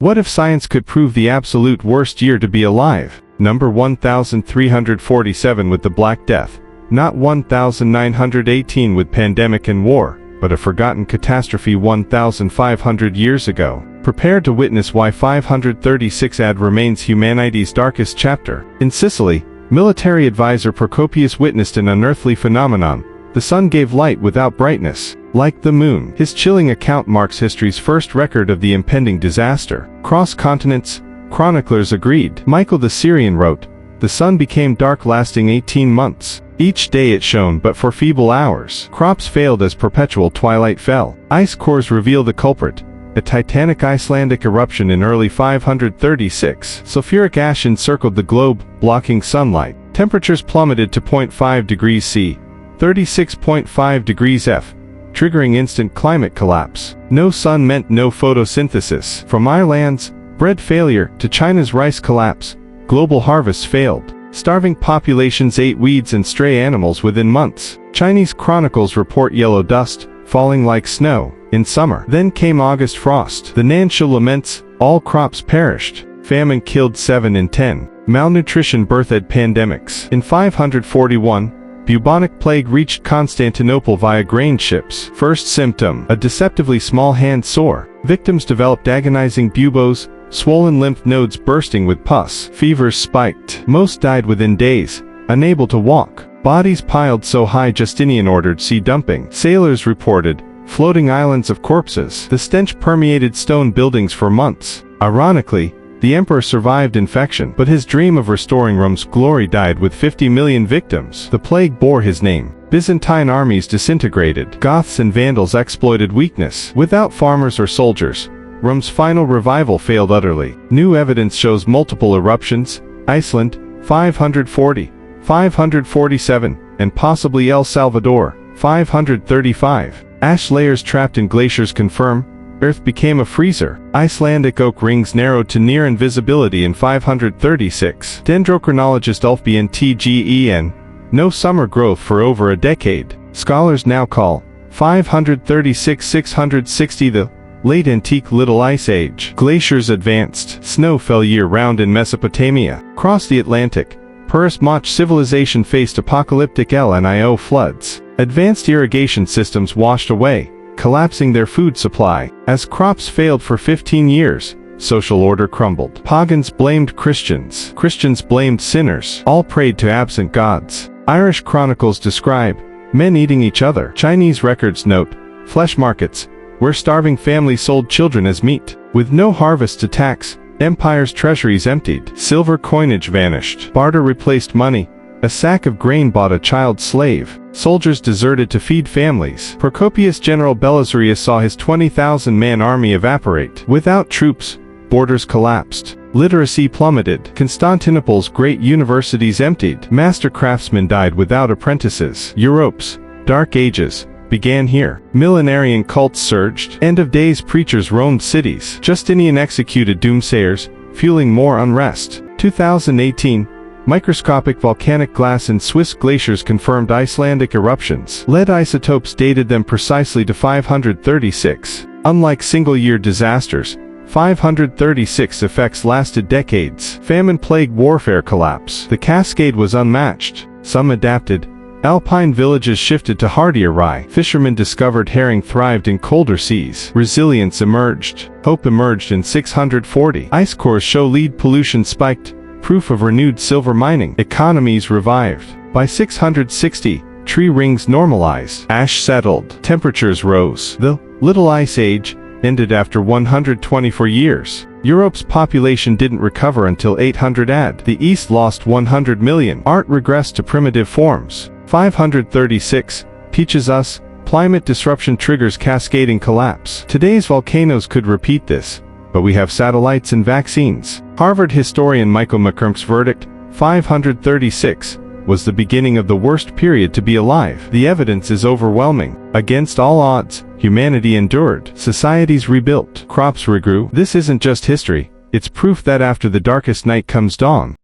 What if science could prove the absolute worst year to be alive? Number 1347 with the Black Death. Not 1918 with pandemic and war, but a forgotten catastrophe 1,500 years ago. Prepare to witness why 536 AD remains humanity's darkest chapter. In Sicily, military advisor Procopius witnessed an unearthly phenomenon. The sun gave light without brightness, like the moon. His chilling account marks history's first record of the impending disaster. Cross continents, chroniclers agreed. Michael the Syrian wrote, "The sun became dark lasting 18 months. Each day it shone but for feeble hours. Crops failed as perpetual twilight fell. Ice cores reveal the culprit. A titanic Icelandic eruption in early 536. Sulfuric ash encircled the globe, blocking sunlight. Temperatures plummeted to 0.5 degrees C, 36.5 degrees F, triggering instant climate collapse. No sun meant no photosynthesis. From Ireland's bread failure to China's rice collapse, global harvests failed. Starving populations ate weeds and stray animals within months. Chinese chronicles report yellow dust, falling like snow, in summer. Then came August frost. The Nansha laments, all crops perished. Famine killed 7 in 10. Malnutrition birthed pandemics. In 541, bubonic plague reached Constantinople via grain ships. First symptom, a deceptively small hand sore. Victims developed agonizing buboes, swollen lymph nodes bursting with pus. Fevers spiked. Most died within days, unable to walk. Bodies piled so high Justinian ordered sea dumping. Sailors reported floating islands of corpses. The stench permeated stone buildings for months. Ironically, the emperor survived infection, but his dream of restoring Rome's glory died with 50 million victims. The plague bore his name. Byzantine armies disintegrated. Goths and Vandals exploited weakness. Without farmers or soldiers, Rome's final revival failed utterly. New evidence shows multiple eruptions: Iceland, 540, 547, and possibly El Salvador, 535. Ash layers trapped in glaciers confirm Earth became a freezer. Icelandic oak rings narrowed to near invisibility in 536. Dendrochronologist Ulf Bntgen, no summer growth for over a decade. Scholars now call 536-660 the Late Antique Little Ice Age. Glaciers advanced. Snow fell year-round in Mesopotamia. Across the Atlantic, Puris-Mach civilization faced apocalyptic El Niño floods. Advanced irrigation systems washed away, collapsing their food supply. As crops failed for 15 years, social order crumbled. Pagans blamed Christians. Christians blamed sinners. All prayed to absent gods. Irish chronicles describe men eating each other. Chinese records note flesh markets, where starving families sold children as meat. With no harvest to tax, empire's treasuries emptied. Silver coinage vanished. Barter replaced money. A sack of grain bought a child slave. Soldiers deserted to feed families. Procopius General Belisarius saw his 20,000-man army evaporate. Without troops, borders collapsed. Literacy plummeted. Constantinople's great universities emptied. Master craftsmen died without apprentices. Europe's Dark Ages began here. Millenarian cults surged. End-of-days preachers roamed cities. Justinian executed doomsayers, fueling more unrest. 2018, microscopic volcanic glass in Swiss glaciers confirmed Icelandic eruptions. Lead isotopes dated them precisely to 536. Unlike single-year disasters, 536 effects lasted decades. Famine plagued warfare collapse. The cascade was unmatched. Some adapted. Alpine villages shifted to hardier rye. Fishermen discovered herring thrived in colder seas. Resilience emerged. Hope emerged in 640. Ice cores show lead pollution spiked, proof of renewed silver mining. Economies revived. By 660, tree rings normalized. Ash settled. Temperatures rose. The Little Ice Age ended after 124 years. Europe's population didn't recover until 800 AD. The East lost 100 million. Art regressed to primitive forms. 536 teaches us climate disruption triggers cascading collapse. Today's volcanoes could repeat this, but we have satellites and vaccines. Harvard historian Michael McCormick's verdict, 536, was the beginning of the worst period to be alive. The evidence is overwhelming. Against all odds, humanity endured. Societies rebuilt. Crops regrew. This isn't just history, it's proof that after the darkest night comes dawn.